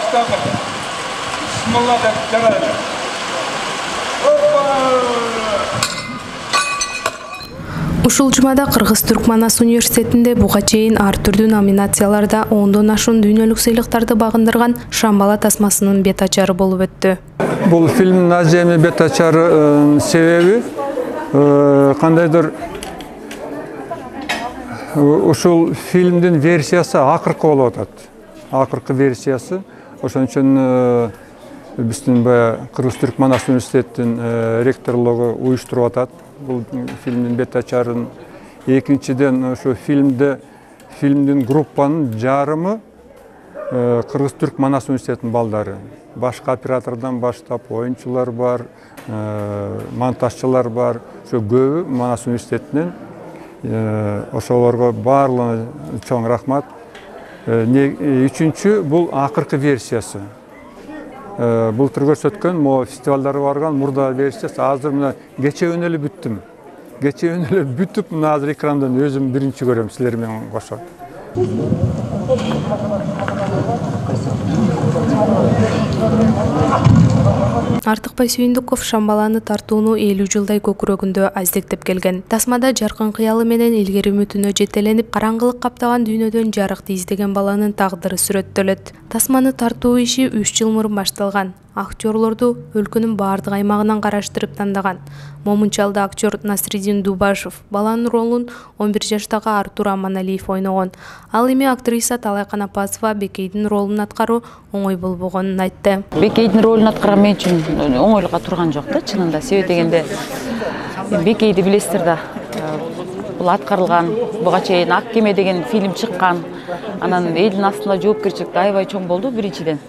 Баштадык. Бисмилла деп жарайды. Ушул жумада Кыргыз-Түркман Ас университетинде буга чейин ар түрдүү номинацияларда 10дон ашуун дүйнөлүк сыйлыктарды багындырган Шамбала тасмасынын бет ачары болуп өттү. Бул фильмдин аземи бет ачары себеби кандайдыр ушул фильмдин версиясы акыркы болуп атат. Акыркы версиясы. Ошон үчүн биздин Кыргыз-Түркман Ас университетинин ректорлугу уюштуруп атат. Бул фильмдин бет ачарын. Экинчиден ошо фильмдин группанын жарымы Кыргыз-Түркман Ас университетинин балдары. Башка оператордон баштап оюнчулар бар, монтажчылар бар. Ошо көбү Манас университетинен. Ошолорго баарлыгына чоң рахмат. Үчүнчү бул акыркы версиясы. Былтыр көрсөткөн, фестивалдары барган мурда версиясы азыр мына кечээ эле бүттүм. Кечээ эле бүтүп, мына азыр экрандан өзүм биринчи көрөм силер менен кошо. Артыкбай Сүйүндүков Шамбаланы тартууну 50 жылдай көкүрөгүндө аздектеп келген. Тасмада жаркын кыялы менен илгери үмүтүнө жетеленип, караңгылык каптаган дүйнөдөн жарыкты издеген баланын тагдыры сүрөттөлөт. Тасманы тартуу иши 3 жыл мурун башталган. Актерлорду өлкөнүн баардык аймагынан караштырып тандаган. Момунчалда актер Насриддин Дубашев баланын ролун 11 жаштагы Артур Аманалиев ойногон. Ал эми актриса Талай Канапасова Бекейдин ролун аткаруу оңой болбогонун айтты. Бекейдин ролун аткаруу мен үчүн оңойлукка турган жок да, чынында. Себеби дегенде Бекейди билесиздер да. Бул аткарылган, буга чейин Ак кеме деген фильм чыккан. Анан элдин астында жоопкерчилик аябай чоң болду биринчиден.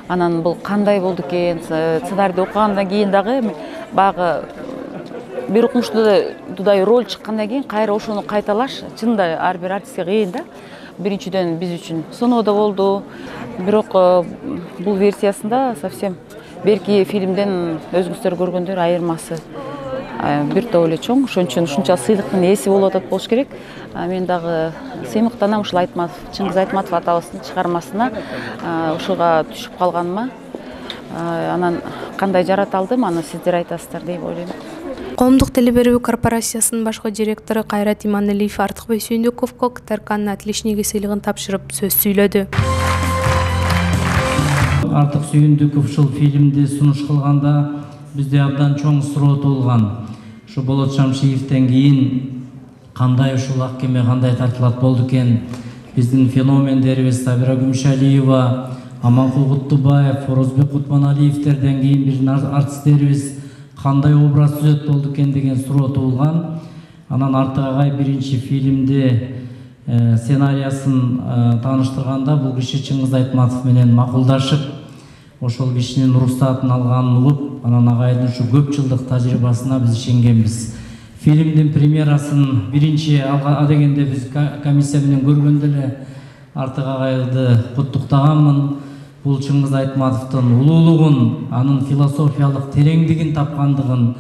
Анан бул кандай болду экен, сценарийди окугандан кийин дагы багы бир укмуштуудай роль чыккандан кийин кайра ошону кайталаш чынында ар бир артистке кыйын да. Биринчиден биз үчүн соноо да болду. Бирок бул версиясында совсем берки фильмден өзүңүздөр көргөндөр айырмасы бир топ эле чоң. Ошон үчүн ушунча сыйлыктын ээси болуп атат болуш керек. Мен дагы сыймыктанам ушул Айтматов, Чыңгыз Айтматов атабыздын чыгармасына ушуга түшүп калганыма. Анан кандай жарата алдым, аны сиздер айтасыздар деп ойлойм. Коомдук телеберүү корпорациясынын башкы директору Кайрат Иманалиев Артыкбай Сүйүндүковго Кытарканын отличниги сыйлыгын тапшырып сөз сүйлөдү. Артык Сүйүндүков ушул фильмди сунуш кылганда бизде абдан чоң суроо туулган. Ушу Болот Шамшиевден кийин кандай ушул Ак кеме кандай тартылат болду экен? Биздин феномендерибиз Сабира Күмүшалиева, Аманкул Куттубаев, Орозбек Кутманалиевтерден кийин биздин артисттерибиз кандай образ түзөт болду экен деген суроо туулган. Анан Артык агай биринчи фильмди сценариясын тааныштырганда бул киши Чыңгыз Айтматов менен макулдашып, ошол кишинин уруксаатын алганын угуп, анан агайдын ушу көп жылдык тажрыйбасына биз ишенгенбиз. Фильмдин премьерасын биринчи алга дегенде биз комиссия менен көргөндө эле Артык агайды куттуктаганмын. Бул Чыңгыз Айтматовдун улуулугун, анын философиялык тереңдигин тапкандыгын,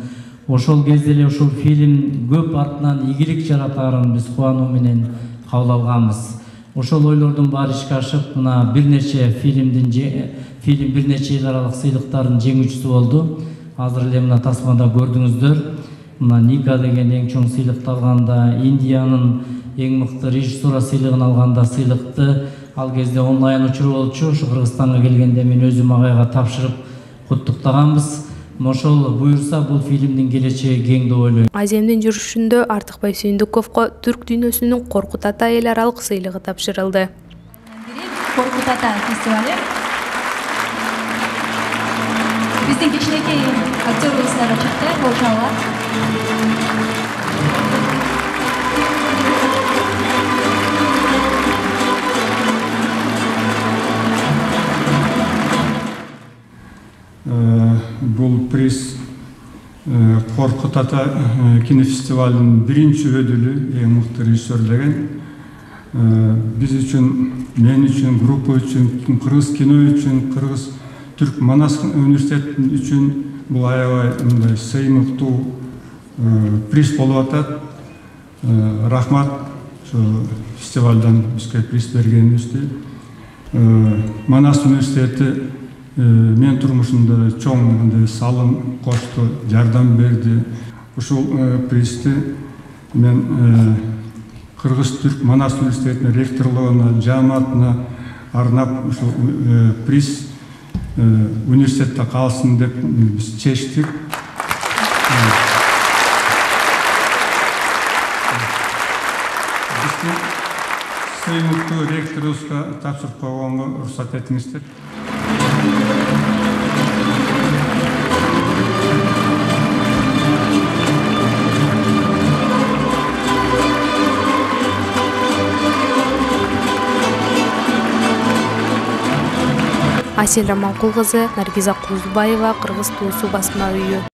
ошол кезде эле ушул фильм көп артынан ийгилик жаратарын биз кубануу менен кабыл алганбыз. Ошол ойлордун баары ишке ашып, мына бир нече фильм бир нече эл аралык сыйлыктардын жеңүүчүсү болду. Азыр эле мына тасмада көрдүңүздөр. Мына Ника деген эң чоң сыйлыкты алганда, Индиянын эң мыкты режиссура сыйлыгын алганда сыйлыкты ал кезде онлайн учур болчу. Ушу Кыргызстанга келгенде мен өзүм агайга тапшырып куттуктаганбыз. Ошол буюрса бул фильмдин келечеги кең деп ойлойм. Аземдин жүрүшүндө Артыкбай Сүйүндүковго Түрк дүйнөсүнүн Коркут Ата эл аралык сыйлыгы тапшырылды. Коркут Ата фестивали. Биздин кичинекей актерибиз дагы чыкты, Болчалга. Бул приз Коркут Ата кинофестивалынын биринчи өдүлү, эң мыкты режиссер деген. Биз үчүн, мен үчүн, группа үчүн, кыргыз кино үчүн, Кыргыз Түрк Манас университети үчүн бул аябай мындай сыймыктуу приз болуп атат. Рахмат фестивалдан бизге приз бергенибизди. Манас университети мен турмушумда чоң салым кошту, жардам берди. Ушул призди мен Кыргыз-Түрк Манас университетинин ректорлугуна, жааматына арнап ушул приз университетте калсын деп биз чечтик. Сыймыктуу ректорубузга тапшырып койгонго уруксат этиңиздер. Асель Романкул кызы, Наргиза Кузубаева, Кыргыз Туусу басма үйү.